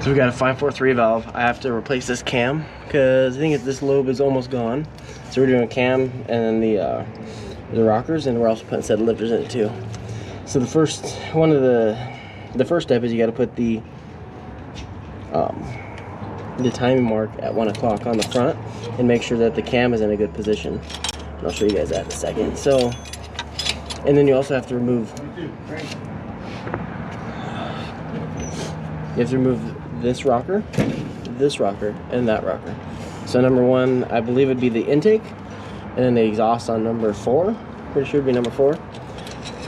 So we got a 5.4 valve. I have to replace this cam because I think this lobe is almost gone. So we're doing a cam and then the rockers, and we're also putting a set of lifters in it too. So the first step is you got to put the timing mark at 1 o'clock on the front and make sure that the cam is in a good position. And I'll show you guys that in a second. So, and then you also have to remove. You have to remove this rocker, and that rocker. So number 1, I believe it'd be the intake, and then the exhaust on number 4. Pretty sure it'd be number 4.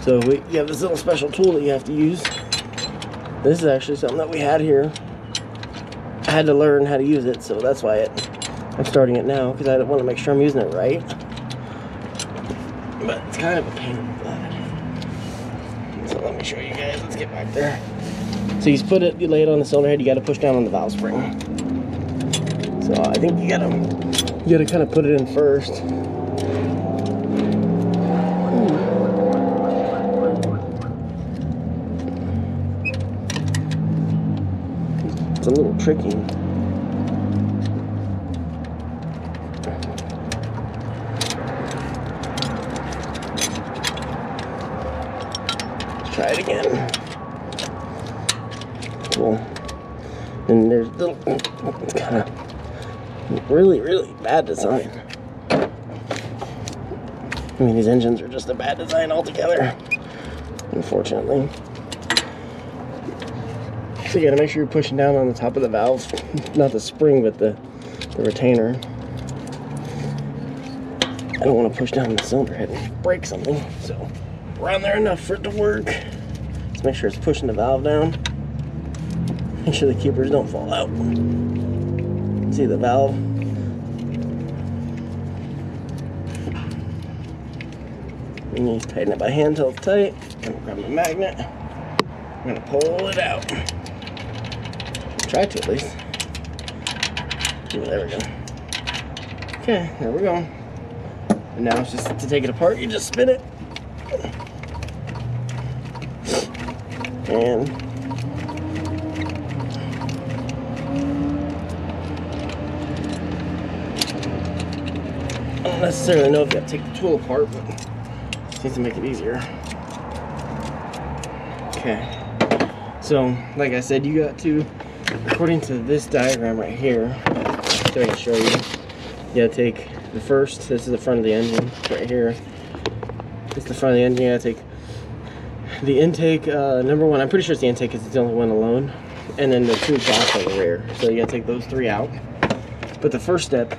So you have this little special tool that you have to use. This is actually something that we had here. I had to learn how to use it, so that's why I'm starting it now, because I want to make sure I'm using it right. But it's kind of a pain in the butt. So let me show you guys. Let's get back there. So you lay it on the cylinder head. You got to push down on the valve spring. So I think you gotta kind of put it in first. It's a little tricky. Try it again. Cool. And there's little, it's kind of really, really bad design. I mean, these engines are just a bad design altogether, unfortunately. So you gotta make sure you're pushing down on the top of the valve, not the spring, but the retainer. I don't want to push down the cylinder head and break something, so around there enough for it to work. Let's make sure it's pushing the valve down. Make sure the keepers don't fall out. See the valve? And you tighten it by hand until it's tight. I'm gonna grab my magnet. I'm gonna pull it out. Try to at least. There we go. Okay, there we go. And now it's just to take it apart, you just spin it. And I don't necessarily know if you have to take the tool apart, but it seems to make it easier. Okay. So, like I said, you got to, according to this diagram right here, so I can show you, you gotta take the first, this is the front of the engine, right here. It's the front of the engine. You gotta take the intake, number 1, I'm pretty sure it's the intake because it's the only one alone, and then the 2 exhausts on the rear. So you gotta take those 3 out. But the first step,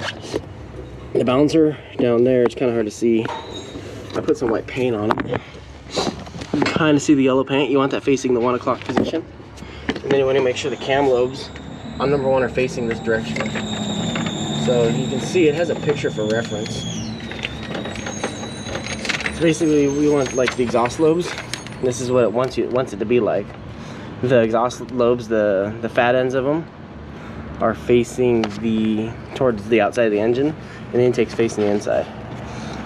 the balancer down there, it's kind of hard to see. I put some white paint on it. You kind of see the yellow paint. You want that facing the 1 o'clock position. And then you want to make sure the cam lobes on number 1 are facing this direction. So you can see it has a picture for reference. So basically we want like the exhaust lobes. This is what it wants it to be like. The exhaust lobes, the fat ends of them are facing towards the outside of the engine, and the intake's facing the inside.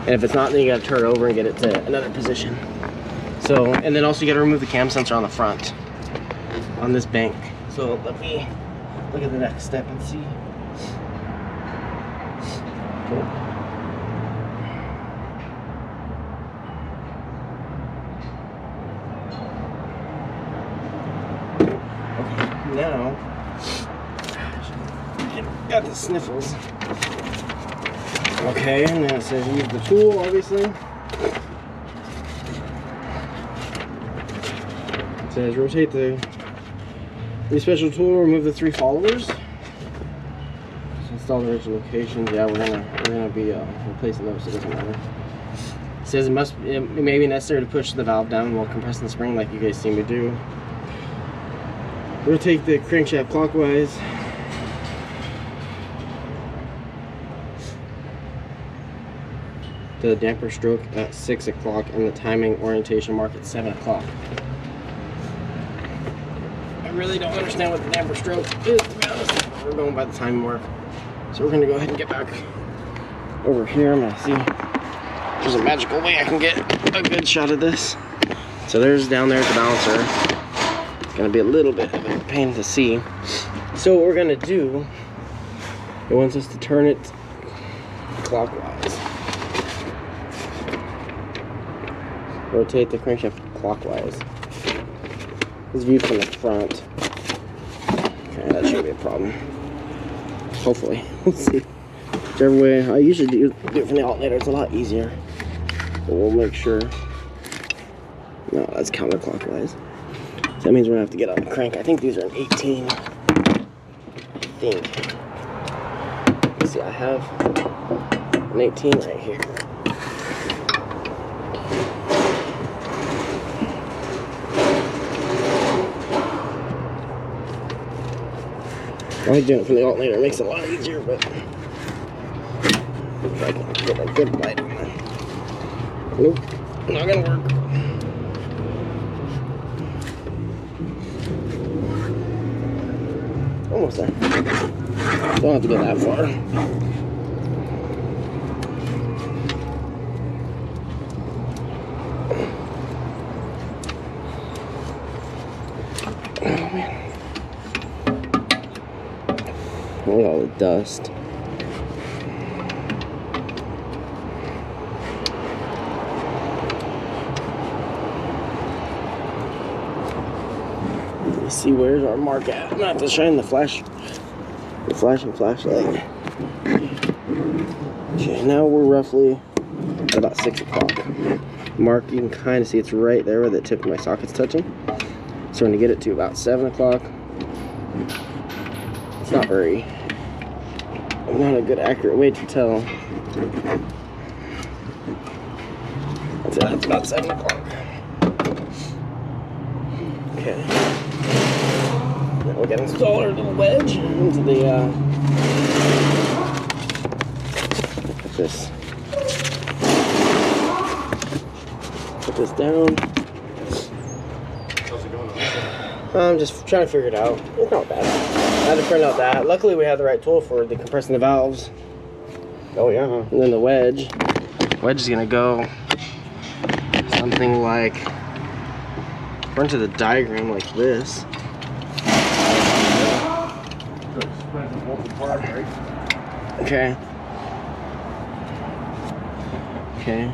And if it's not, then you gotta turn it over and get it to another position. So, and then also you gotta remove the cam sensor on the front, on this bank. So let me look at the next step and see. Cool. Okay, now, got the sniffles. Okay, and then it says use the tool, obviously. It says rotate the special tool, remove the 3 followers. Install the original locations. Yeah, we're gonna be replacing those, so it doesn't matter. It says it may be necessary to push the valve down while compressing the spring, like you guys see me do. Rotate the crankshaft clockwise. The damper stroke at 6 o'clock and the timing orientation mark at 7 o'clock. I really don't understand what the damper stroke is, to be honest. We're going by the timing mark. So we're going to go ahead and get back over here. I'm going to see if there's a magical way I can get a good shot of this. So there's down there at the balancer. gonna be a little bit of a pain to see. So what we're gonna do, it wants us to turn it clockwise. Rotate the crankshaft clockwise. This view from the front. Okay, that shouldn't be a problem. Hopefully, we'll see. Whichever way, I usually do it from the alternator. It's a lot easier. But we'll make sure. No, that's counterclockwise. So that means we're gonna have to get on the crank. I think these are an 18. I think. Let's see, I have an 18 right here. I like doing it from the alternator. It makes it a lot easier, but if I can get a good light on it. Nope, not gonna work. Almost there. Don't have to go that far. Oh man. Look at all the dust. Let's see, where's our mark at? I'm gonna have to shine the flashing flashlight. Okay, now we're roughly at about 6 o'clock. Mark, you can kind of see it's right there where the tip of my socket's touching. So we're gonna get it to about 7 o'clock. It's not a good accurate way to tell. That's about 7 o'clock. Okay. Now we're gonna install our little wedge into the put this down. How's it going? I'm just trying to figure it out. It's not bad. I had to print out that. Luckily we have the right tool for the compressing the valves. Oh yeah. And then the wedge. Wedge is gonna go something like according to the diagram like this. Okay. Okay.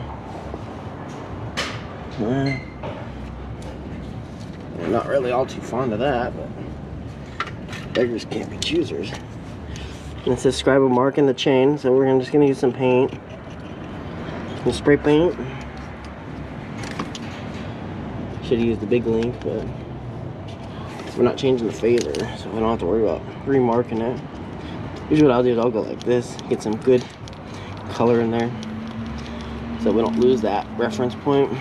I'm not really all too fond of that, but beggars can't be choosers. And it says scribe a mark in the chain, so we're just gonna use some paint. Some spray paint. Should have used the big link, but we're not changing the phaser, so we don't have to worry about remarking it. Usually what I'll do is I'll go like this, get some good color in there, so we don't lose that reference point.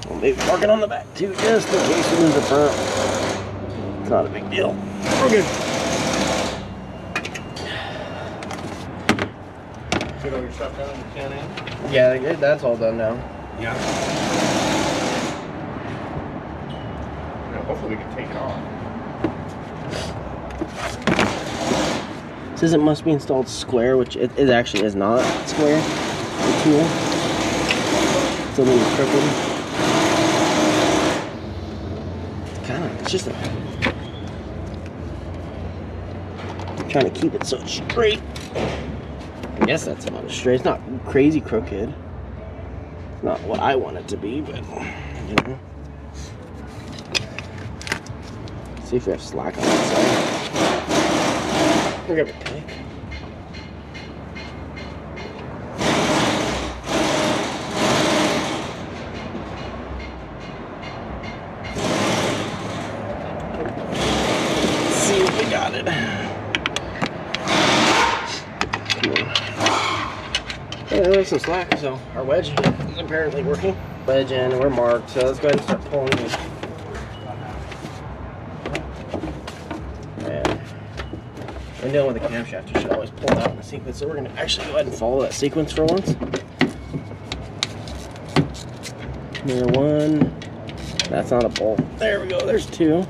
We'll maybe mark it on the back too, just in case we lose the front. It's not a big deal. We're good. Get all your stuff down in the can in? Yeah, that's all done now. Yeah. Hopefully we can take it off. It says it must be installed square, which it actually is not square. The tool. It's a little crooked. It's just trying to keep it so it's straight. I guess that's about straight. It's not crazy crooked. It's not what I want it to be, but you know. See if we have slack on that side. We'll grab a pick. Let's see if we got it. Come on. Yeah, there's some slack, so our wedge is apparently working. Wedge and we're marked, so let's go ahead and start pulling these. When dealing with a camshaft, you should always pull it out in a sequence. So we're going to actually go ahead and follow that sequence for once. There, one. That's not a bolt. There we go. There's two.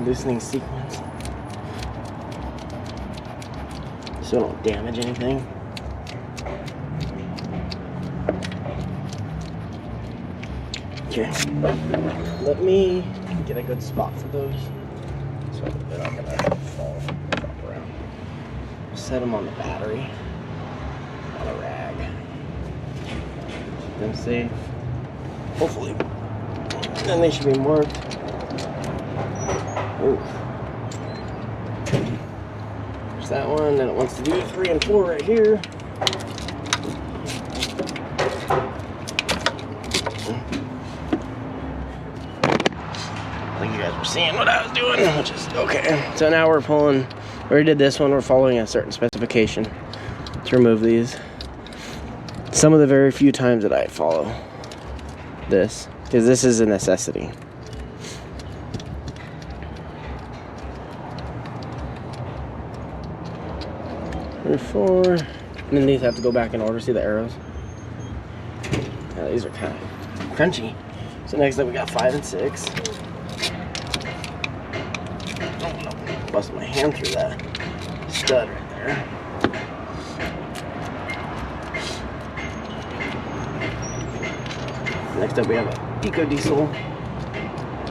Loosening sequence, so don't damage anything. Okay. Let me get a good spot for those so they're not gonna fall around. Set them on the battery on a rag. Keep them safe. Hopefully. Then they should be marked. Ooh. There's that one, and it wants to do 3 and 4 right here. I think you guys were seeing what I was doing, which is okay. So now we're pulling, we already did this one, we're following a certain specification to remove these. Some of the very few times that I follow this, because this is a necessity. Three, 4, and then these have to go back in order. See the arrows? Yeah, these are kind of crunchy. So next up we got 5 and 6. Oh no, busted my hand through that stud right there. Next up we have a Pico diesel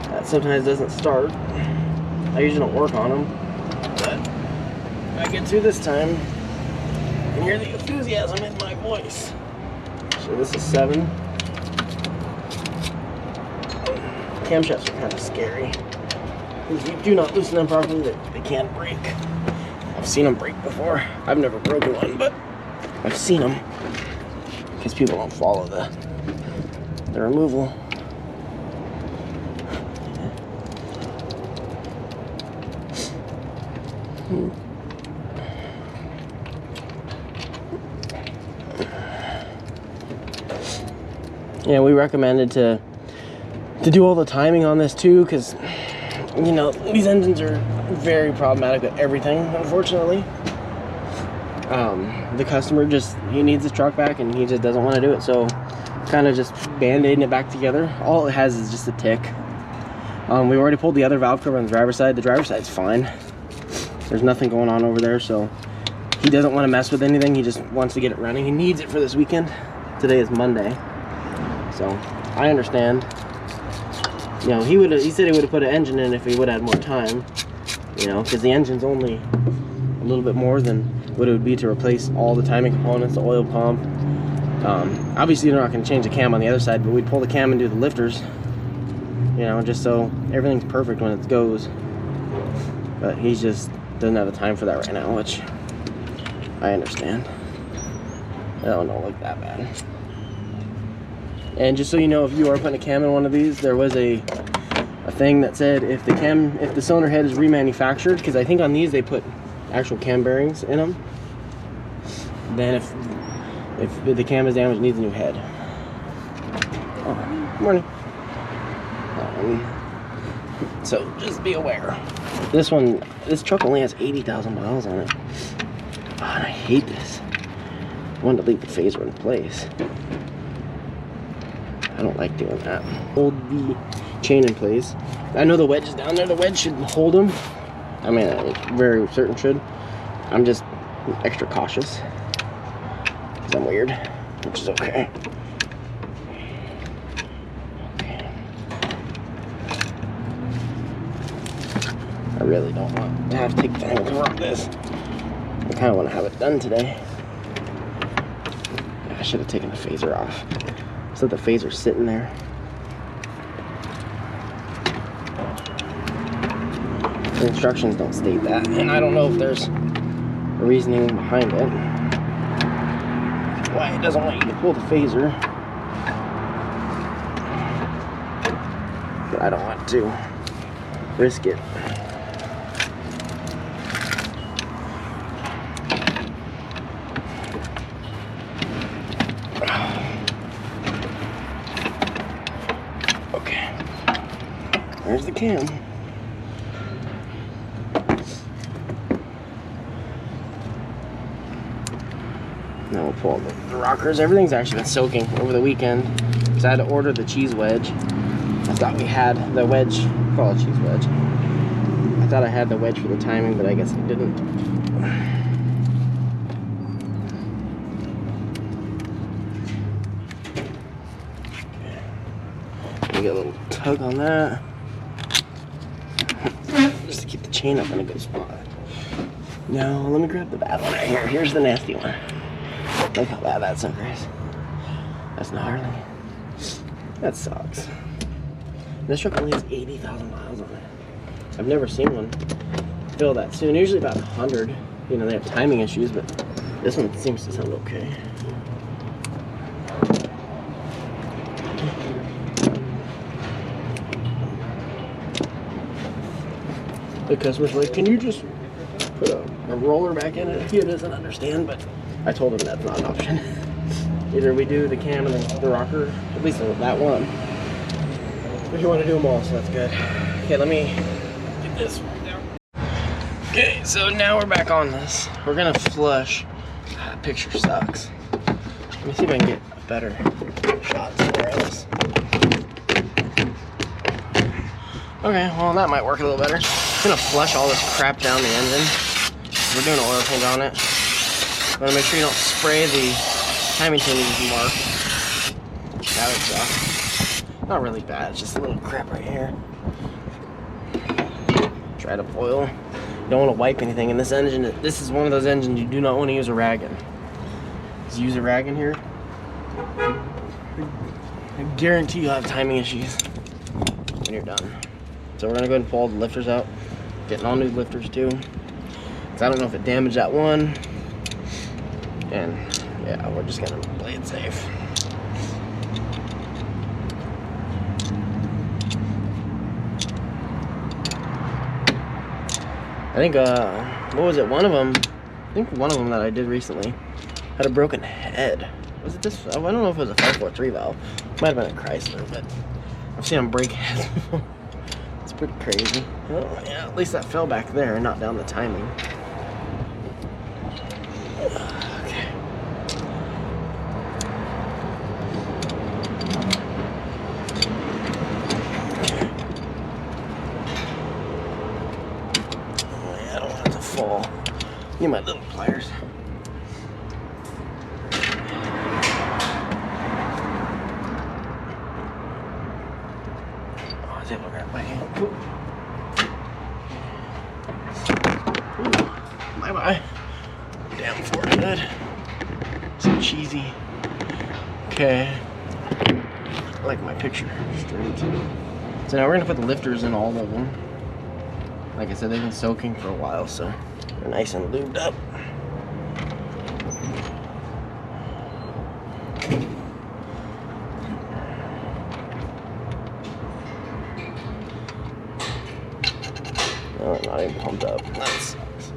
that sometimes doesn't start. I usually don't work on them, but I get to this time and hear the enthusiasm in my voice. So this is 7. Camshafts are kind of scary. If you do not loosen them properly, they can break. I've seen them break before. I've never broken one, but I've seen them because people don't follow the removal. Yeah, we recommended to do all the timing on this too, because you know these engines are very problematic with everything, unfortunately. The customer he needs his truck back and he just doesn't want to do it, so kind of just band-aiding it back together. All it has is just a tick. We already pulled the other valve cover on the driver's side. The driver's side's fine. There's nothing going on over there, so he doesn't want to mess with anything. He just wants to get it running. He needs it for this weekend. Today is Monday, so I understand. You know, he said he would have put an engine in if he would have had more time. You know, because the engine's only a little bit more than what it would be to replace all the timing components, the oil pump. Obviously, they're not going to change the cam on the other side, but we'd pull the cam and do the lifters. You know, just so everything's perfect when it goes. But he just doesn't have the time for that right now, which I understand. That one don't look that bad. And just so you know, if you are putting a cam in one of these, there was a thing that said if the cylinder head is remanufactured, because I think on these they put actual cam bearings in them, then if the cam is damaged, it needs a new head. Oh, good morning. So just be aware. This truck only has 80,000 miles on it. Oh, and I hate this. I wanted to leave the phaser in place. I don't like doing that. Hold the chain in place. I know the wedge is down there. The wedge should hold them. I mean, I'm very certain should. I'm just extra cautious because I'm weird, which is okay. I really don't want to have to take the thing and cover up this. I kind of want to have it done today. I should have taken the phaser off. So the phaser's sitting there. The instructions don't state that, and I don't know if there's a reasoning behind it. Why it doesn't want you to pull the phaser. But I don't want to risk it. There's the cam. Now we'll pull the rockers. Everything's actually been soaking over the weekend because I had to order the cheese wedge. I thought we had the wedge, call it cheese wedge. I thought I had the wedge for the timing, but I guess I didn't. get a little tug on that. Just to keep the chain up in a good spot. Now, let me grab the bad one right here. Here's the nasty one. Look how bad that sucker is. That's gnarly. That sucks. This truck only has 80,000 miles on it. I've never seen one fill that soon. Usually about 100. You know, they have timing issues, but this one seems to sound okay. The customer's like, can you just put a roller back in it? He doesn't understand, but I told him that's not an option. Either we do the cam and the rocker, at least that one. But you want to do them all, so that's good. Okay, let me get this one down. Okay, so now we're back on this. We're gonna flush. That picture sucks. Let me see if I can get a better shot somewhere else. Okay, well that might work a little better. I'm gonna flush all this crap down the engine. We're doing an oil change on it. I'm gonna make sure you don't spray the timing chain mark. That would suck. Not really bad, it's just a little crap right here. Dried up oil. You don't want to wipe anything in this engine. This is one of those engines you do not want to use a rag in. Just use a rag in here, I guarantee you'll have timing issues when you're done. So we're gonna go ahead and pull all the lifters out. Getting all new lifters too. Cause I don't know if it damaged that one. And yeah, we're just gonna play it safe. I think, what was it? One of them that I did recently had a broken head. Was it this? I don't know if it was a 5.4 valve. Might have been a Chrysler, but I've seen them break heads before. It's pretty crazy. Well, yeah, at least that fell back there and not down the timing. Okay. Oh, yeah, I don't want it to fall. Need my little pliers. I was able to grab my hand. Ooh. Bye-bye. Damn Ford hood. So cheesy. Okay. I like my picture. Straight. So now we're gonna put the lifters in all of them. Like I said, they've been soaking for a while, so they're nice and lubed up. Oh, not even pumped up. That sucks.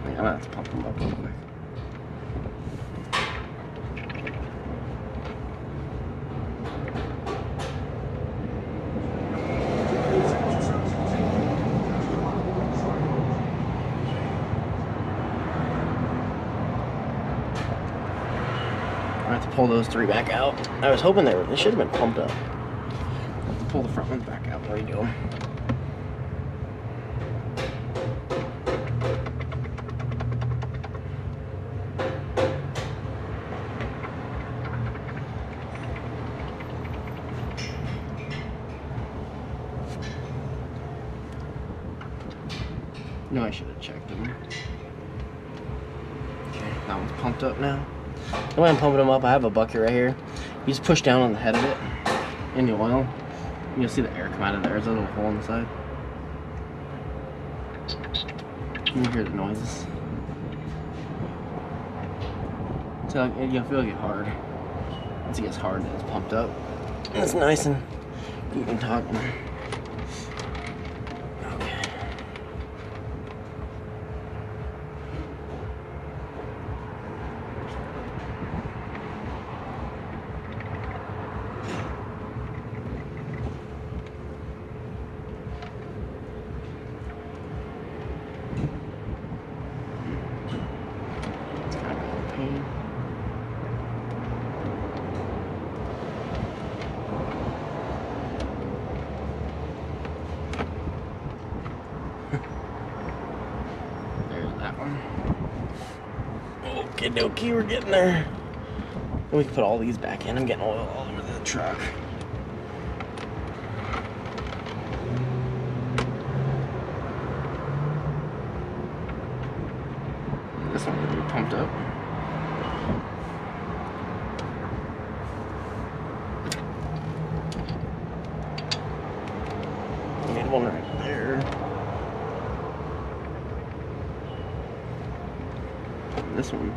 I'm gonna have to pump them up real quick. I have to pull those three back out. I was hoping they should have been pumped up. I have to pull the front ones back out and redo them. No, I should have checked them. Okay, that one's pumped up now. The way I'm pumping them up, I have a bucket right here. You just push down on the head of it in the oil. And you'll see the air come out of there. There's a little hole on the side. You can hear the noises. So you'll feel it get hard. Once it gets hard, it's pumped up. And it's nice and even talking. There's that one. Okie dokie, we're getting there. And we can put all these back in. I'm getting oil all over the truck. up. Need one right there. This one.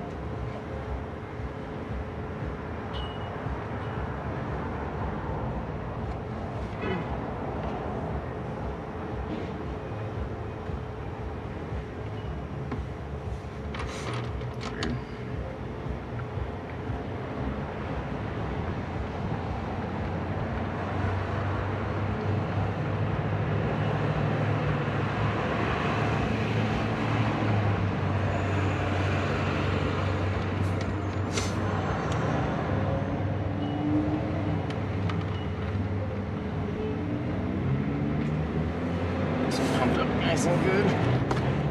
Pumped up nice and good.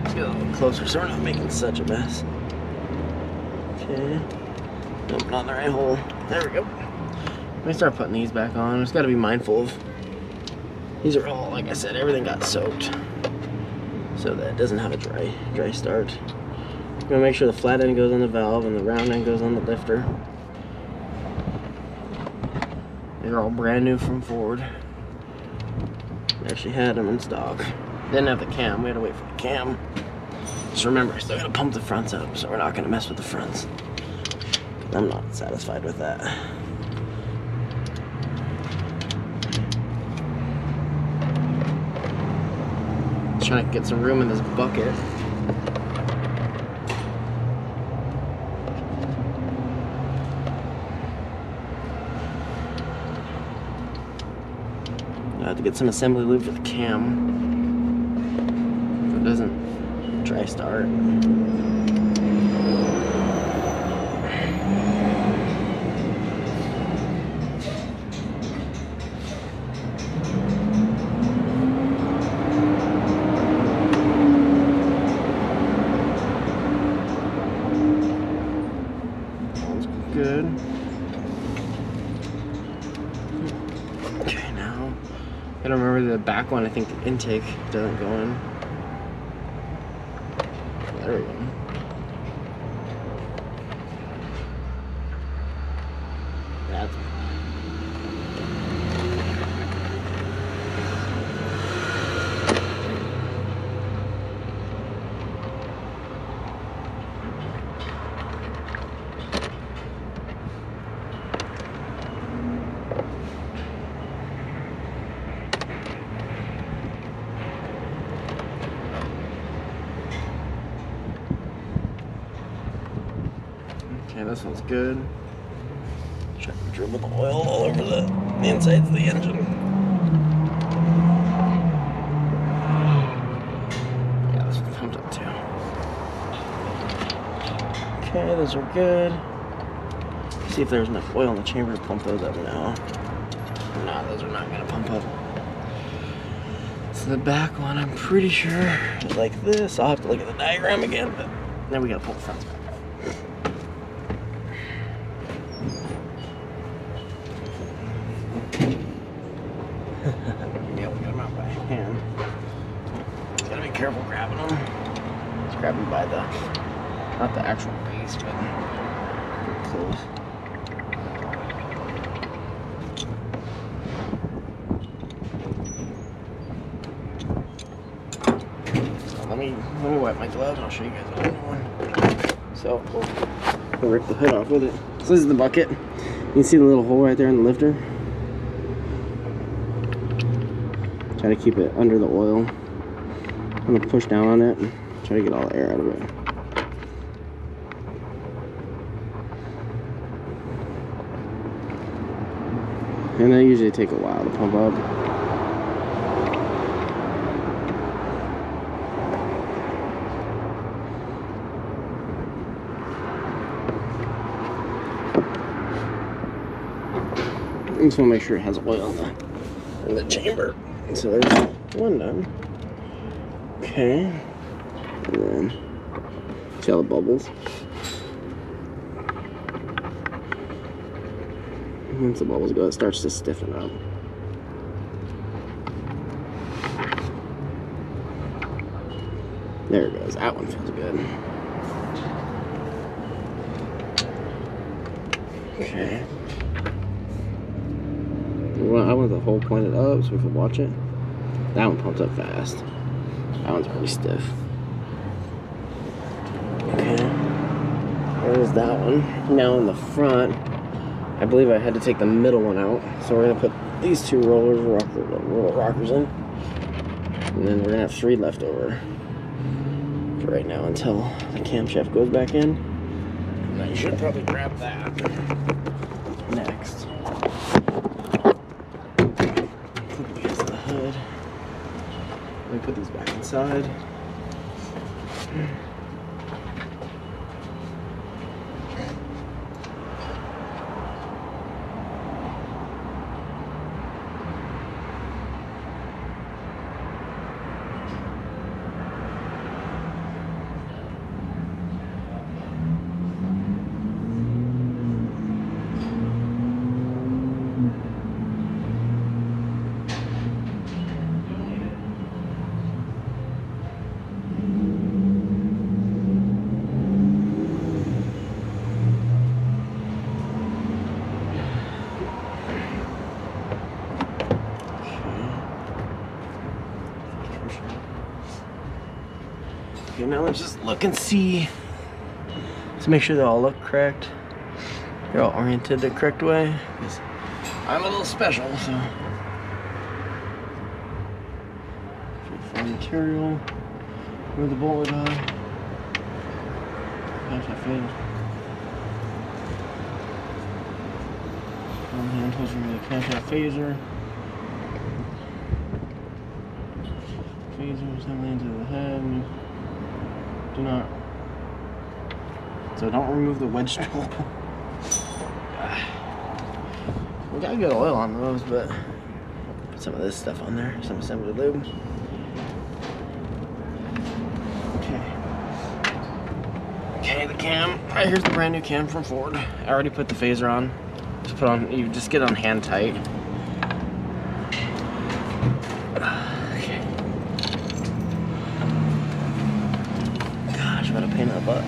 Let's get a little closer so we're not making such a mess. Okay. Dumping on the right hole. There we go. Let me start putting these back on. Just got to be mindful of. These are all, like I said, everything got soaked, so that it doesn't have a dry start. I'm gonna make sure the flat end goes on the valve and the round end goes on the lifter. They're all brand new from Ford. We actually had them in stock. Didn't have the cam. We had to wait for the cam. Just remember, I still gotta pump the fronts up, so we're not gonna mess with the fronts. I'm not satisfied with that. Just trying to get some room in this bucket. I have to get some assembly lube for the cam. If it doesn't dry start. Sounds good. Okay, now I don't remember the back one. I think the intake doesn't go in. There we go. That's okay, this one's good. Try to dribble the oil all over the insides of the engine. Yeah, this one's pumped up too. Okay, those are good. See if there's enough oil in the chamber to pump those up now. Nah, those are not gonna pump up. So the back one, I'm pretty sure is like this. I'll have to look at the diagram again, but then we gotta pull the fronts back up. Yeah, we got them out by hand. Gotta be careful grabbing them. Just grab them by the, not the actual base, but pretty close. So let me wipe my gloves and I'll show you guys another one. So we'll rip the hood off with it. So this is the bucket. You can see the little hole right there in the lifter. Try to keep it under the oil. I'm gonna push down on it and try to get all the air out of it. And they usually take a while to pump up. I just want to make sure it has oil in the chamber. So there's one done. Okay. And then see all the bubbles. Once the bubbles go, it starts to stiffen up. There it goes. That one feels good. Okay. I want the hole pointed up so we can watch it. That one pumps up fast. That one's pretty stiff. Okay. There's that one. Now in the front, I believe I had to take the middle one out. So we're gonna put these two rockers in. And then we're gonna have 3 left over for right now until the camshaft goes back in. And I should probably grab that next. Flip against the hood. Let me put these back inside. Okay, now let's just look and see. Let's make sure they all look correct. They're all oriented the correct way. Because I'm a little special, so. Fine material. Where the bullet die. Camshaft fade. One hand twister with a camshaft phaser. Phaser assembly into the head. Do not. So don't remove the wedge tool. We got good oil on those, but put some of this stuff on there. Some assembly lube. Okay, the cam. Right, here's the brand new cam from Ford. I already put the phaser on. Just put on. You just get it on hand tight. Okay. Gosh, what a pain in the butt.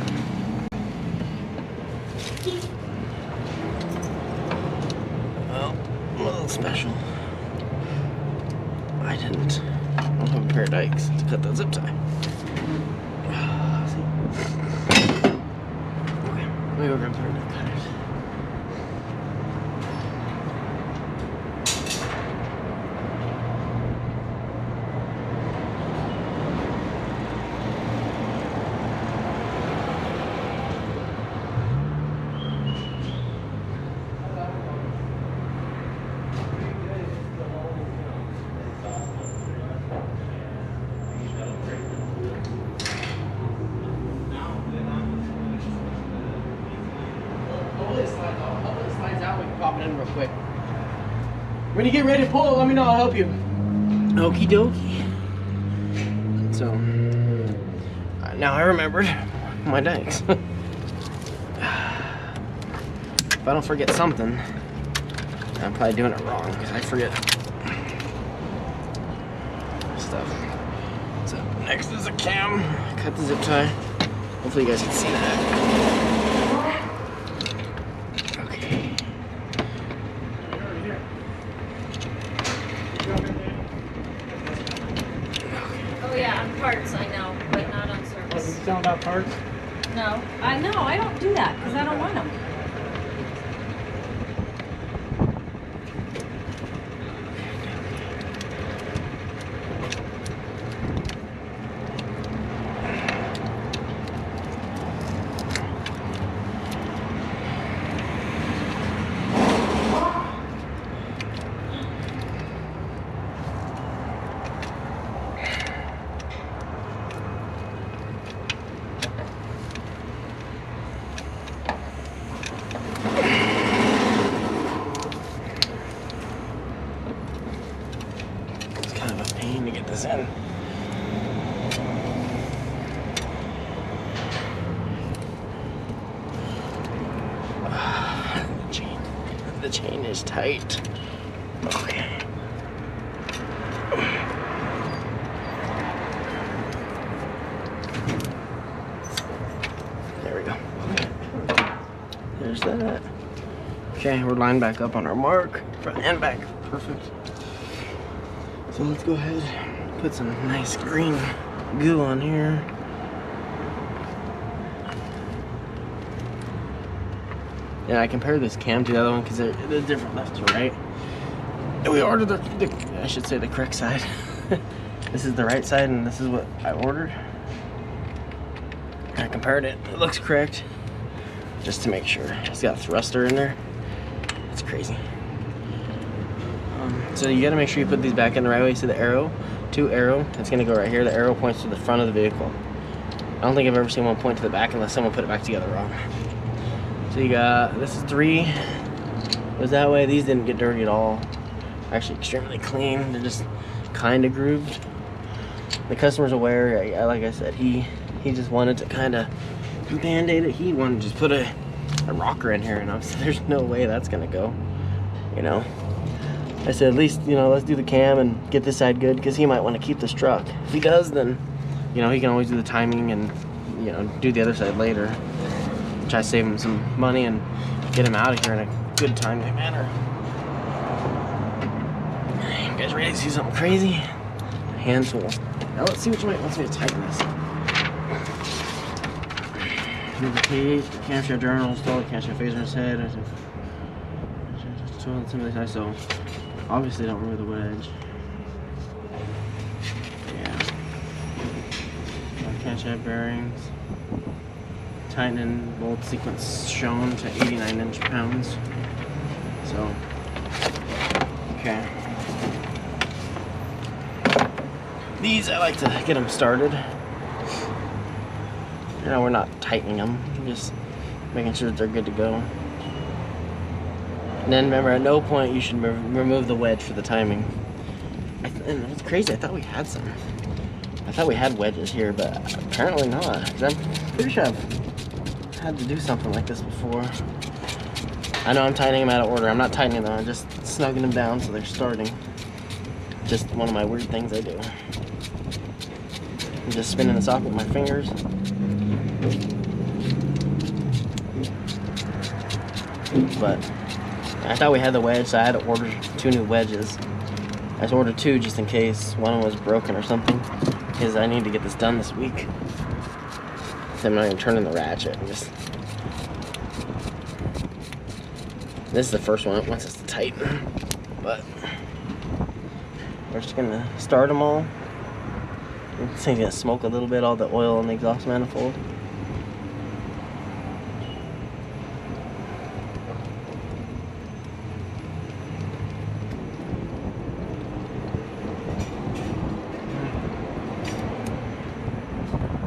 Well, a little special. I don't have a pair of dikes to cut that zip tie. Let me go grab a pair of cutters. Pop it in real quick. When you get ready to pull it, let me know, I'll help you. Okie dokie. So, now I remembered my dikes. If I don't forget something, I'm probably doing it wrong because I forget stuff. So, next is a cam. Cut the zip tie. Hopefully you guys can see that. Oh yeah, on parts I know, but not on service. Is it sound about parts? No, I don't do that because I don't want them. To get this in. The chain is tight. Okay. There we go. There's that. Okay, we're lined back up on our mark, front and back, perfect. So let's go ahead, put some nice green goo on here. And I compared this cam to the other one because they're different left to right. And we ordered I should say the correct side. This is the right side and this is what I ordered. I compared it, it looks correct. Just to make sure. It's got a thruster in there. It's crazy. So you gotta make sure you put these back in the right way. So the arrow, it's gonna go right here. The arrow points to the front of the vehicle. I don't think I've ever seen one point to the back unless someone put it back together wrong. So you got, this is 3. It was that way. These didn't get dirty at all. Actually extremely clean. They're just kind of grooved. The customer's aware. Like I said, he just wanted to kind of band-aid it. He wanted to just put a rocker in here, and I was, there's no way that's gonna go. You know, I said at least, you know, let's do the cam and get this side good because he might want to keep this truck. If he does, then you know he can always do the timing and you know do the other side later. Try to save him some money and get him out of here in a good timely manner. You guys ready to see something crazy? Hand tool. Now let's see which way it wants me to tighten this. Move the cage, the camshaft journal installed, camshaft phaser in his head. So obviously don't remove the wedge. Yeah. Camshaft bearings. Tightening bolt sequence shown to 89 inch-pounds. So, okay. These I like to get them started. You know, we're not tightening them, just making sure that they're good to go. And then remember, at no point you should remove the wedge for the timing. And it's crazy, I thought we had some. I thought we had wedges here, but apparently not. 'Cause I'm pretty sure I've had to do something like this before. I know I'm tightening them out of order. I'm not tightening them, I'm just snugging them down so they're starting. Just one of my weird things I do. I'm just spinning the socket with my fingers. But I thought we had the wedge, so I had to order 2 new wedges. I just ordered 2 just in case one was broken or something, because I need to get this done this week. So I'm not even turning the ratchet. This is the first one it wants us to tighten, but we're just gonna start them all. This thing's gonna smoke a little bit, all the oil in the exhaust manifold.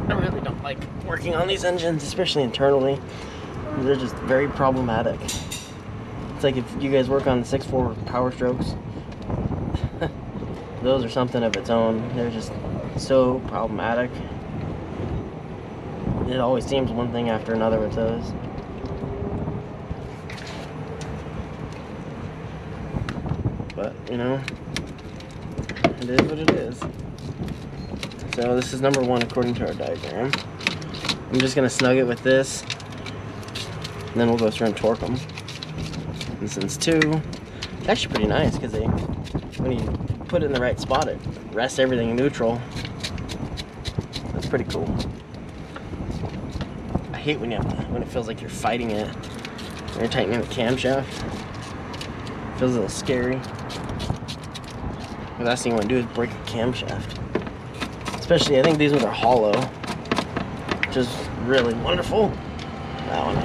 I really don't like working on these engines, especially internally. They're just very problematic. It's like if you guys work on the 6.4 Power Strokes, those are something of its own. They're just so problematic. It always seems one thing after another with those. But, you know, it is what it is. So this is number 1 according to our diagram. I'm just gonna snug it with this, and then we'll go through and torque them. And since 2, it's actually pretty nice because when you put it in the right spot, it rests everything neutral. That's pretty cool. I hate when it feels like you're fighting it. When you're tightening the camshaft, it feels a little scary. The last thing you want to do is break a camshaft. Especially, I think these ones are hollow, which is really wonderful. That one.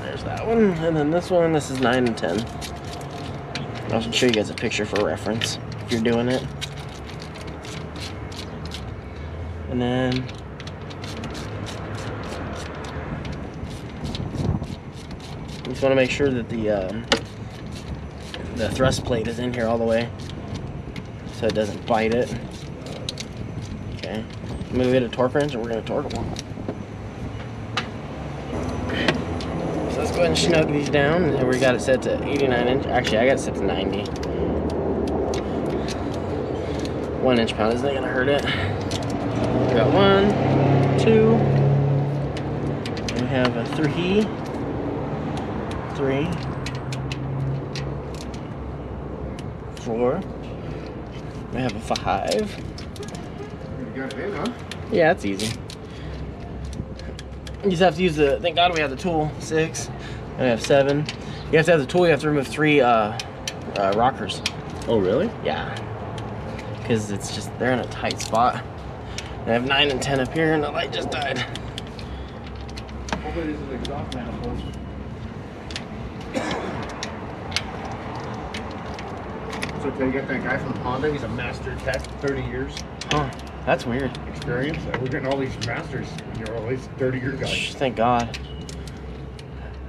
There's that one, and then this one, this is 9 and 10. I should show you guys a picture for reference if you're doing it. And then you just want to make sure that the thrust plate is in here all the way so it doesn't bite it. Okay, I'm gonna get a torque wrench and we're gonna torque them. So let's go ahead and snug these down. And we got it set to 89 inch. Actually, I got it set to 90. 1 inch-pound isn't gonna hurt it. We got 1, 2. have a 3, 4. We have a 5. You got it in, huh? Yeah, that's easy. You just have to use the, thank God we have the tool, 6. And we have 7. You have to have the tool, you have to remove 3 rockers. Oh, really? Yeah. Because it's just, they're in a tight spot. And I have 9 and 10 up here and the light just died. Hopefully this is exhaust manifold. So you got that guy from Honda, he's a master tech, 30 years Oh, that's weird. experience. We're getting all these masters, all these 30-year guys. Thank God.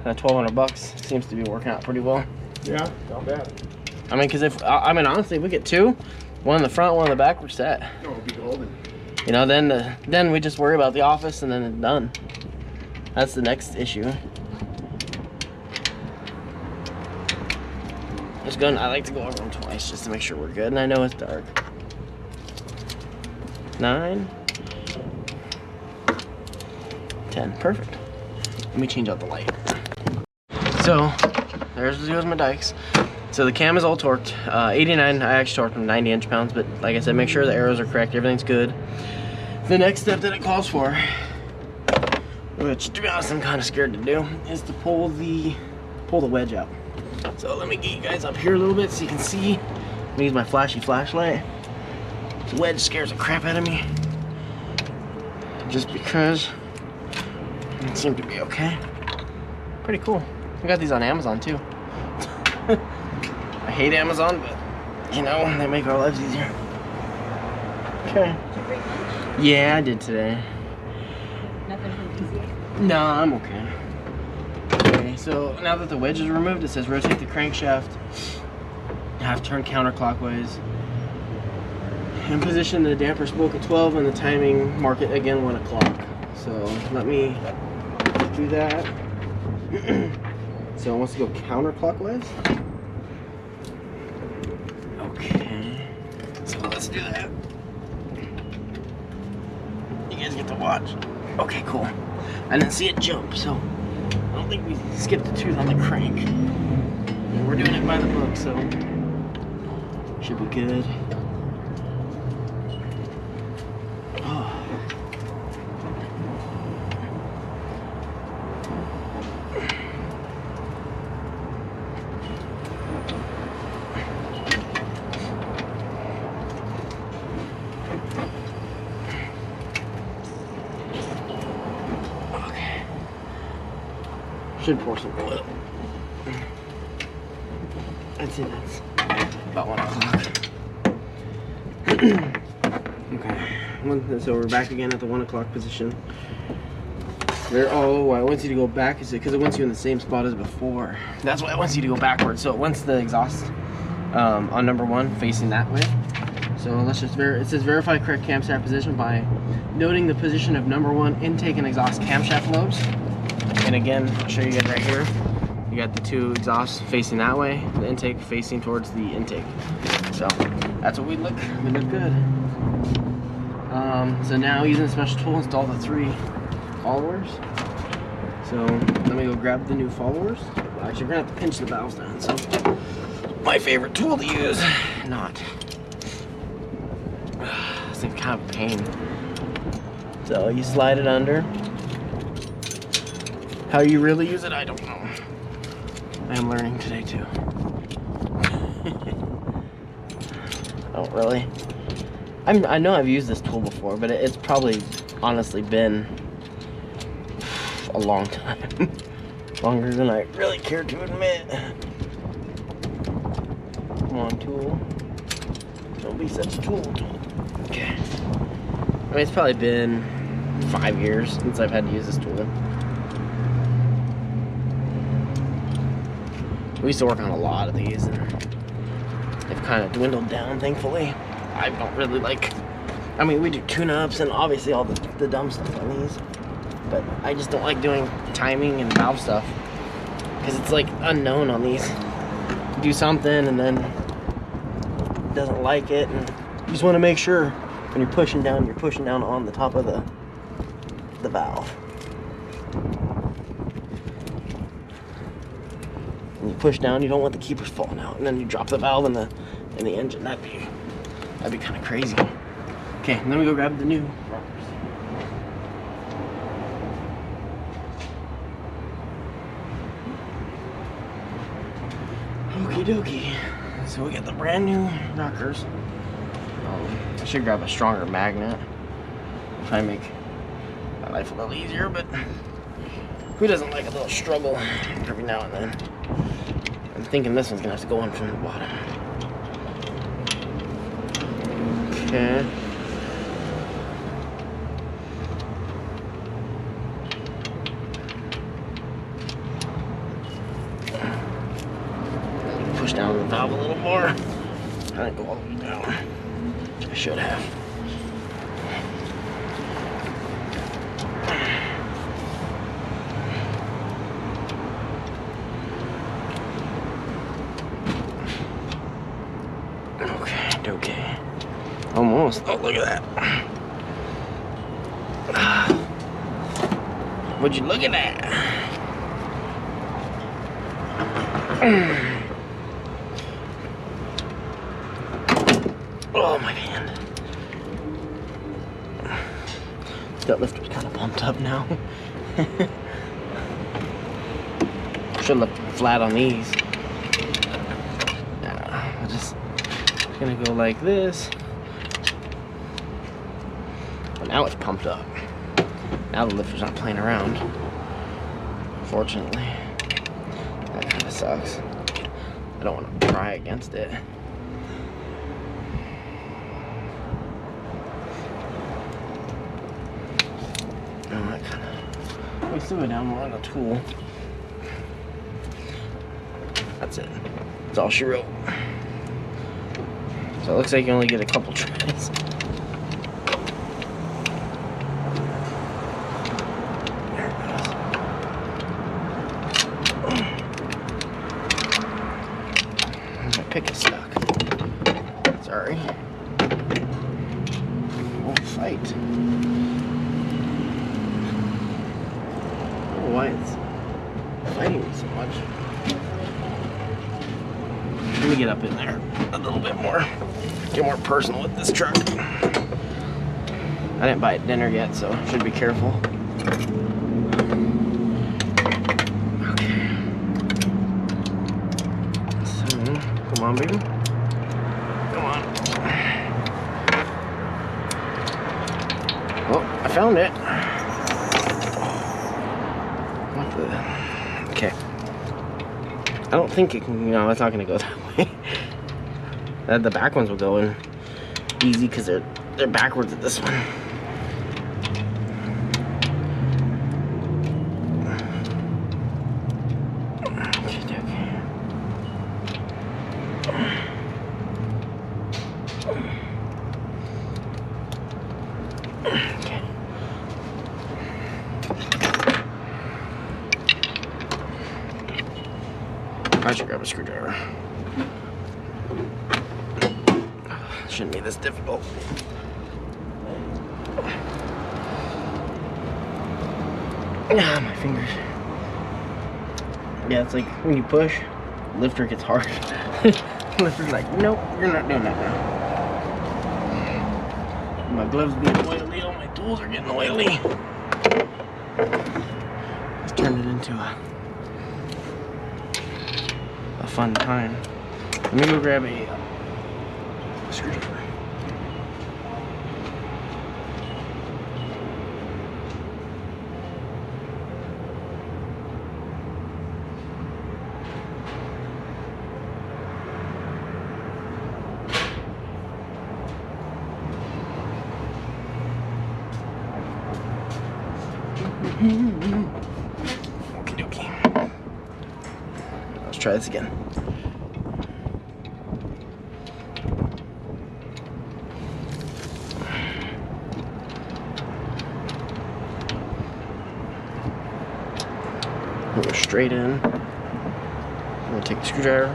That $1,200 seems to be working out pretty well. Yeah, not bad. I mean, because if, I mean, honestly, if we get 2, one in the front, one in the back, we're set. No, it'll be golden. You know, then we just worry about the office and then it's done. That's the next issue. Just going, I like to go over them twice just to make sure we're good, and I know it's dark. 9, 10, perfect. Let me change out the light. So, there's my dikes. So the cam is all torqued. 89, I actually torqued them 90 inch-pounds, but like I said, make sure the arrows are correct, everything's good. The next step that it calls for, which to be honest I'm kind of scared to do, is to pull the wedge out. So let me get you guys up here a little bit so you can see. Let me use my flashy flashlight. The wedge scares the crap out of me, just because it seemed to be okay. Pretty cool. I got these on Amazon too. I hate Amazon, but you know, they make our lives easier. Okay. Did you bring lunch? Yeah, I did today. Nothing from easy. No, I'm okay. Okay, so now that the wedge is removed, it says rotate the crankshaft. Have to turn counterclockwise. And position the damper spoke at 12 and the timing mark it again 1 o'clock. So let me do that. So it wants to go counterclockwise. Okay. So let's do that. You guys get to watch. Okay, cool. I didn't see it jump, so I don't think we skipped a tooth on the crank. And we're doing it by the book, so should be good. Oh. Okay. Should pour some oil. I'd say that's about 1 o'clock. Okay, so we're back again at the 1 o'clock position. Oh, why it wants you to go back is because it wants you in the same spot as before. That's why it wants you to go backwards. So it wants the exhaust on number 1 facing that way. So let's just it says verify correct camshaft position by noting the position of number 1 intake and exhaust camshaft lobes. And again, I'll show you guys right here. You got the 2 exhausts facing that way, the intake facing towards the intake. So that's what we look good. So now using the special tool, install the 3 followers. So let me go grab the new followers. Actually, we're gonna have to pinch the valves down. So my favorite tool to use, not. This thing's kind of a pain. So you slide it under. How you really use it, I don't know. I am learning today too. I don't really. I know I've used this tool before, but it's probably honestly been a long time. Longer than I really care to admit. Come on, tool. Don't be such a tool. Okay. I mean, it's probably been 5 years since I've had to use this tool. We used to work on a lot of these, and they've kind of dwindled down, thankfully. I don't really like, I mean, we do tune-ups and obviously all the dumb stuff on these, but I just don't like doing timing and valve stuff, because it's like unknown on these. You do something and then it doesn't like it, and you just want to make sure when you're pushing down on the top of the valve. push down. You don't want the keepers falling out, and then you drop the valve in the engine. That'd be kind of crazy. Okay, and then we go grab the new rockers. Okie dokie. So we got the brand new rockers. I should grab a stronger magnet. Try and make my life a little easier, but who doesn't like a little struggle every now and then? I'm thinking this one's gonna have to go in from the bottom. Okay. Push down the valve a little more. I didn't go all the way down. I should have. Okay. Almost. Oh, look at that. Would you look at that? Oh, my hand. That lifter's kind of pumped up now. Should look flat on these. I'll just gonna go like this. Well, now it's pumped up. Now the lifter's not playing around. Unfortunately. That kind of sucks. I don't want to try against it. Oh, that kind of... We still go down more on the tool. That's it. That's all she wrote. So it looks like you only get a couple tries. There it goes. My pick is stuck. Sorry. Won't fight. Oh, why it's fighting me so much. Let me get up in there a little bit more. Get more personal with this truck. I didn't buy it dinner yet, so I should be careful. Okay. So, come on, baby. Come on. Oh, I found it. What the? Okay. I don't think it can, no, it's not gonna go that way. The back ones will go in easy because they're backwards at this one. Okay. I should grab a screwdriver. Shouldn't be this difficult. Ah, my fingers. Yeah, it's like when you push, lifter gets hard. Lifter's like, nope, you're not doing that now. My gloves being oily, all my tools are getting oily. Let's turn it into a fun time. Let me go grab a screwdriver. Okie dokie. Let's try this again. We'll go straight in. I'm gonna take the screwdriver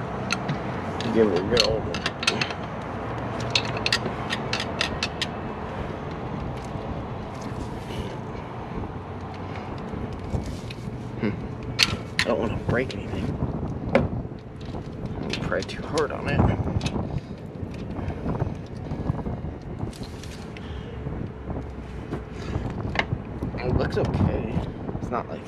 and give it a good old. I don't want to break anything. too hard on it. It looks okay. It's not like...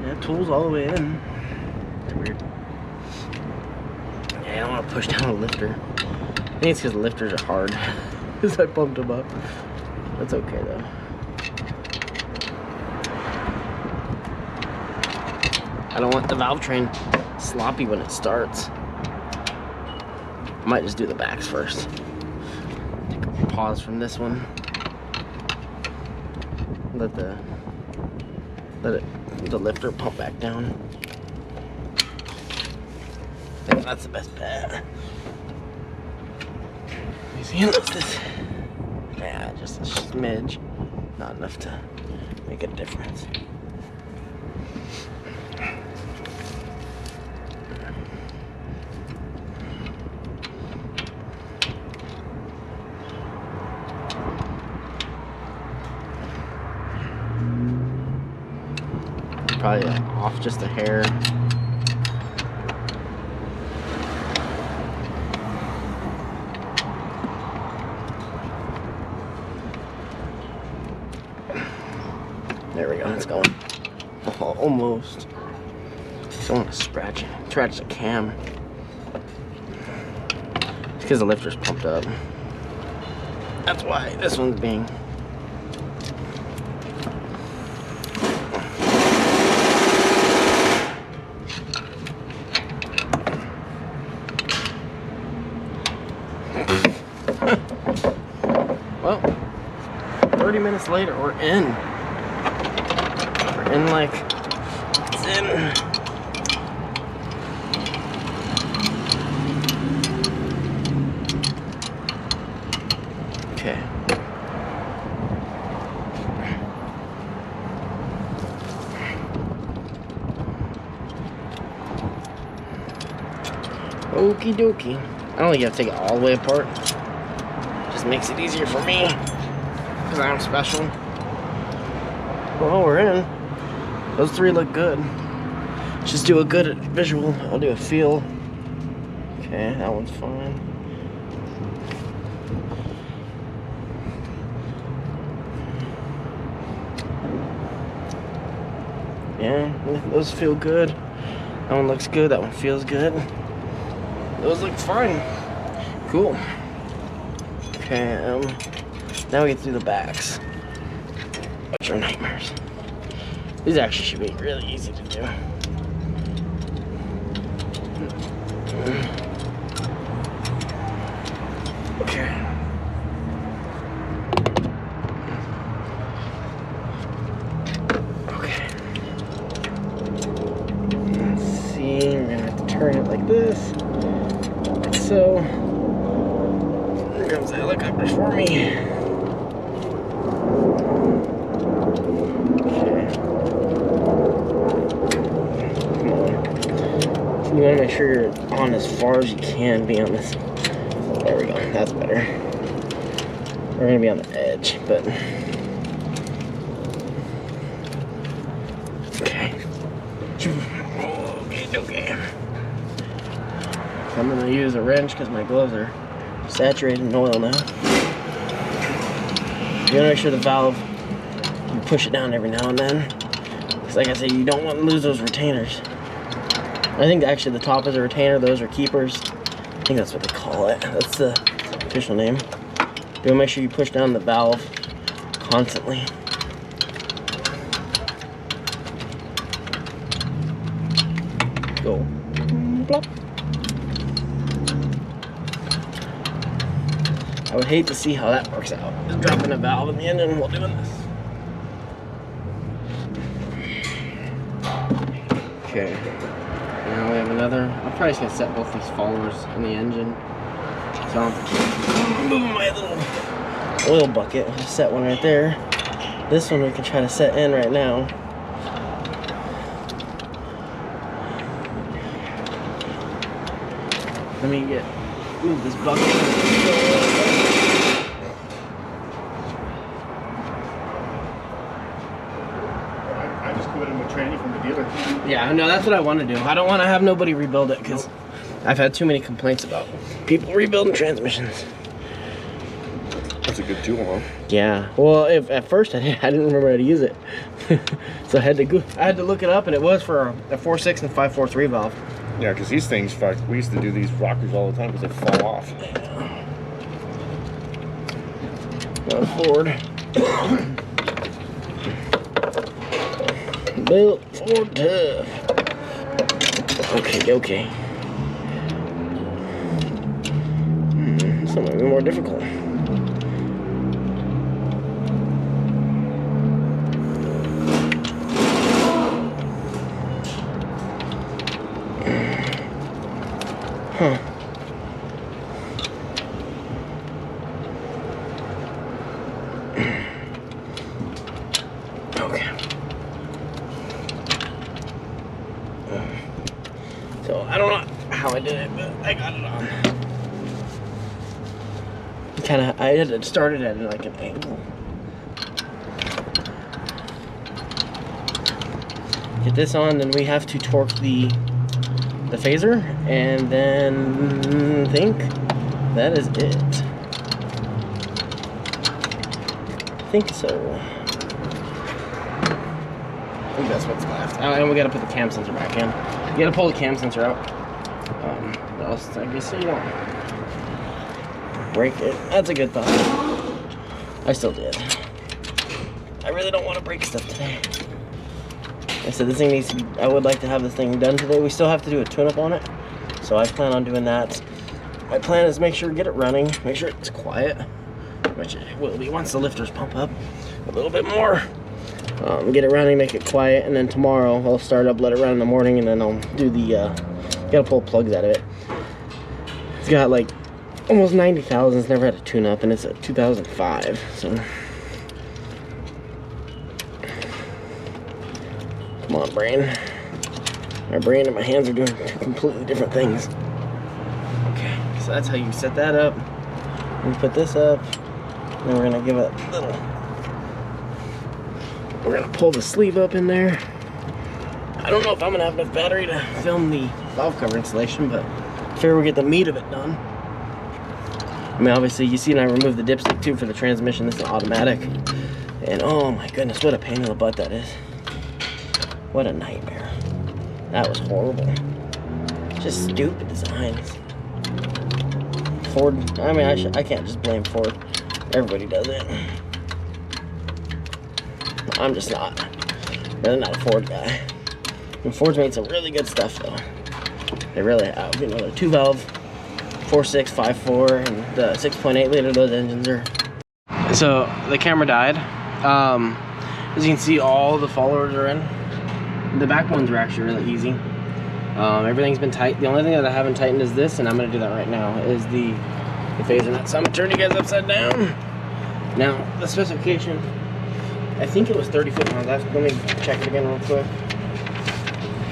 Yeah, tools all the way in. That's weird. Yeah, I don't want to push down the lifter. I think it's because the lifters are hard. Because I bumped them up. That's okay though. I don't want the valve train sloppy when it starts. I might just do the backs first. Take a pause from this one. Let the lifter pump back down. I think that's the best bet. You see this? Yeah, just a smidge. Not enough to make a difference. Probably off just a hair. There we go, it's going. Oh, almost. Don't want to scratch the cam. It's because the lifter's pumped up. That's why this one's being... Well, 30 minutes later, we're in. We're in like, it's in. Okay. Okie dokie. I don't think you have to take it all the way apart. Just makes it easier for me because I'm special. Well, we're in. Those three look good. Just do a good visual. I'll do a feel. Okay, that one's fine. Yeah, those feel good. That one looks good. That one feels good. Those look fine. Cool. Okay, now we get to do the backs, which are nightmares. These actually should be really easy to do. Okay. Okay. Let's see, we're gonna have to turn it like this. Like so. Here comes the helicopters for me. Okay. Come on. You want to make sure you're on as far as you can be on this. There we go. That's better. We're going to be on the edge, but... Okay. Okay. I'm going to use a wrench because my gloves are saturated in oil now. You want to make sure the valve, you push it down every now and then. Because like I said, you don't want to lose those retainers. I think actually the top is a retainer, those are keepers. I think that's what they call it. That's the official name. You want to make sure you push down the valve constantly. Go. Plop. I would hate to see how that works out. Just dropping a valve in the end and while doing this. Okay. Now we have another. I'm probably just gonna set both these followers in the engine. So I'm moving my little oil bucket. I'll just set one right there. This one we can try to set in right now. Let me move this bucket. give it a tranny from the dealer. Yeah, no, that's what I want to do. I don't want to have nobody rebuild it because I've had too many complaints about people rebuilding transmissions. That's a good tool, huh? Yeah. Well, at first I didn't remember how to use it, so I had to look it up, and it was for a 4.6 and 5.4 3 valve. Yeah, because these things, in fact, we used to do these rockers all the time because they fall off. Ford. Built Ford tough. Okay. This might be more difficult. Huh. Okay. So I don't know how I did it, but I got it on. I had to start it at like an angle. Get this on, then we have to torque the phaser, and then I think that is it. I think so. I think that's what's left. And we gotta put the cam sensor back in. You gotta pull the cam sensor out. What else? I guess you don't break it. That's a good thought. I still did. I really don't want to break stuff today. I said this thing needs to be, I would like to have this thing done today. We still have to do a tune-up on it, so I plan on doing that. My plan is make sure to get it running, make sure it's quiet, which it will be once the lifters pump up a little bit more. Get it running, make it quiet, and then tomorrow I'll start up, let it run in the morning, and then I'll do the, gotta pull plugs out of it. It's got like almost 90,000, it's never had a tune-up, and it's a 2005, so. Come on, brain. My brain and my hands are doing two completely different things. Okay, so that's how you set that up. We put this up. Then we're gonna give it a little. We're gonna pull the sleeve up in there. I don't know if I'm gonna have enough battery to film the valve cover installation, but I figure we'll get the meat of it done. I mean, obviously, you see, I removed the dipstick too for the transmission. This is automatic, and oh my goodness, what a pain in the butt that is. What a nightmare. That was horrible. Just stupid designs. Ford, I mean, I can't just blame Ford. Everybody does it. I'm just really not a Ford guy. And Ford's made some really good stuff though. They really have. You know, the 2-valve 4.6, 5.4, and the 6.8 liter, those engines are. So the camera died. As you can see, all the followers are in. The back ones are actually really easy. Everything's been tight. The only thing that I haven't tightened is this, and I'm gonna do that right now, is the phaser nut. So I'm gonna turn you guys upside down. Now, the specification, I think it was 30 foot-pounds. Let me check it again real quick.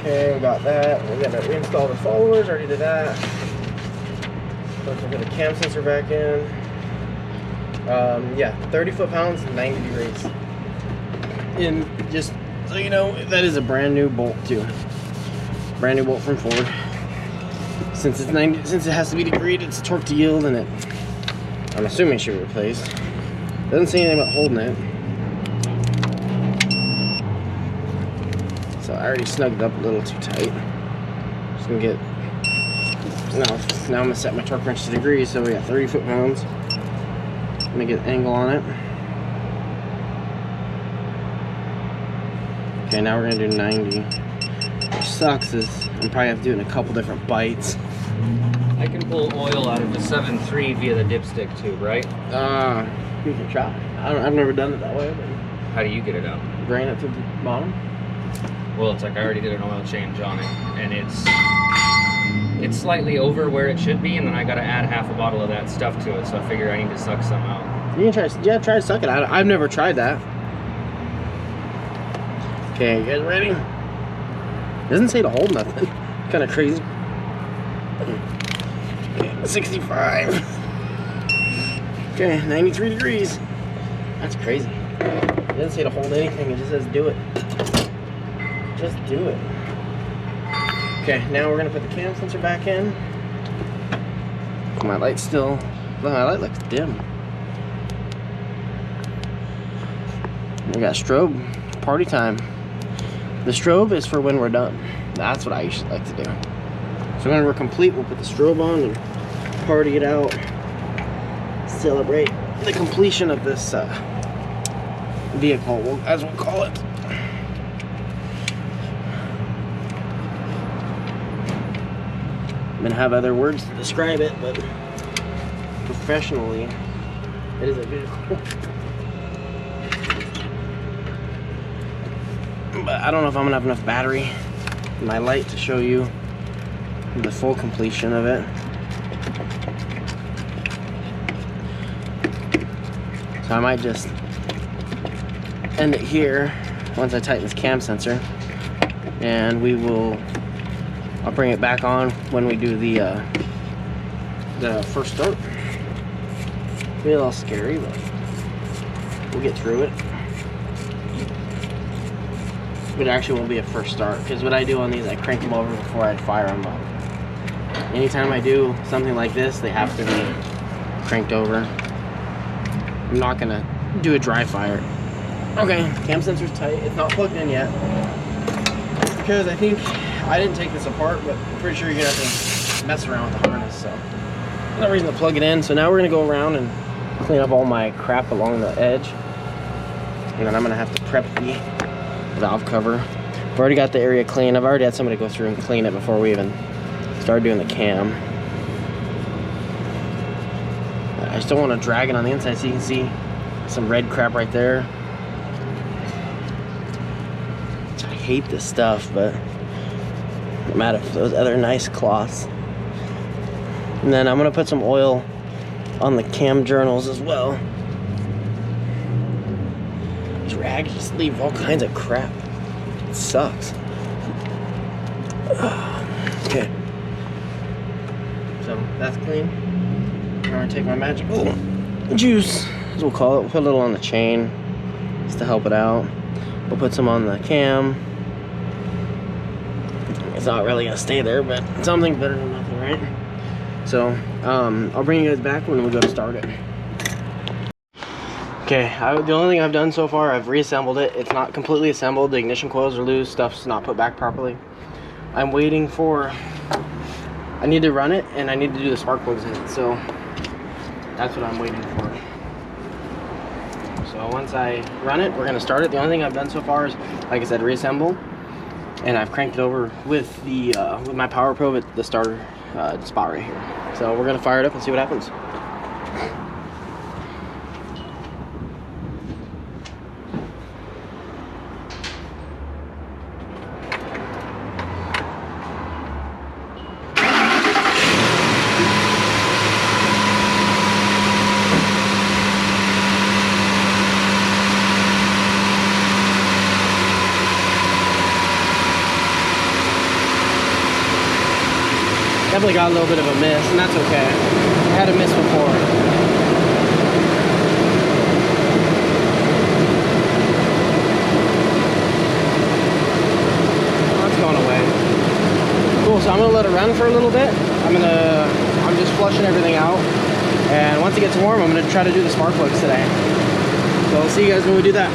Okay, we got that. We're gonna reinstall the followers, already did that. Let's put the cam sensor back in. Yeah, 30 foot-pounds, 90 degrees. And just so you know, that is a brand new bolt too. Brand new bolt from Ford. Since it's 90, since it has to be degreed, it's torque to yield, and it, I'm assuming it should be replaced. Doesn't say anything about holding it. So I already snugged up a little too tight. Just gonna get, now I'm gonna set my torque wrench to degrees, so we got 30 foot-pounds. I'm gonna get an angle on it. Okay, now we're gonna do 90. Which sucks is I'm probably have to do it in a couple different bites. I can pull oil out of the 7.3 via the dipstick tube, right? You can try. I've never done it that way, but How do you get it out? drain it to the bottom. Well, it's like I already did an oil change on it, and it's slightly over where it should be, and then I gotta add half a bottle of that stuff to it, so I figure I need to suck some out. You can try, yeah, try to suck it. I've never tried that. Okay, you guys ready? Doesn't say to hold nothing. Kind of crazy. Okay, 65. Okay, 93 degrees. That's crazy. It doesn't say to hold anything, it just says do it. Just do it. Okay, now we're gonna put the cam sensor back in. My light's still, my light looks dim. We got strobe, party time. The strobe is for when we're done. That's what I usually like to do. So when we're complete, we'll put the strobe on and party it out. Celebrate the completion of this vehicle, as we'll call it. I'm gonna have other words to describe it, but professionally, it is a vehicle. But I don't know if I'm gonna have enough battery in my light to show you the full completion of it. So I might just end it here once I tighten this cam sensor, and I'll bring it back on when we do the first start. It'll be a little scary, but we'll get through it. But it actually won't be a first start, because what I do on these, I crank them over before I fire them up. Anytime I do something like this, they have to be cranked over. I'm not gonna do a dry fire. Okay, cam sensor's tight. It's not plugged in yet, because I think I didn't take this apart, but I'm pretty sure you're gonna have to mess around with the harness, so no reason to plug it in. So now we're gonna go around and clean up all my crap along the edge, and then I'm gonna have to prep the valve cover. I've already got the area clean. I've already had somebody go through and clean it before we even started doing the cam. I just don't want to drag it on the inside, so you can see some red crap right there. I hate this stuff, but I'm out of those other nice cloths. And then I'm gonna put some oil on the cam journals as well. These rags just leave all kinds of crap. It sucks. Okay. So that's clean. I'm gonna take my magical juice, as we'll call it. We'll put a little on the chain just to help it out. We'll put some on the cam. It's not really gonna stay there, but something better than nothing, right? So I'll bring you guys back when we go to start it. Okay, the only thing I've done so far, I've reassembled it. It's not completely assembled. The ignition coils are loose. Stuff's not put back properly. I'm waiting for, I need to run it, and I need to do the spark plugs in it. So that's what I'm waiting for. So once I run it, we're gonna start it. The only thing I've done so far is, like I said, reassemble, and I've cranked it over with the with my power probe at the starter spot right here. So we're gonna fire it up and see what happens. Definitely got a little bit of a miss, and that's okay. I had a miss before. That's going away. Cool, so I'm gonna let it run for a little bit. I'm just flushing everything out. And once it gets warm, I'm gonna try to do the spark plugs today. So I'll see you guys when we do that.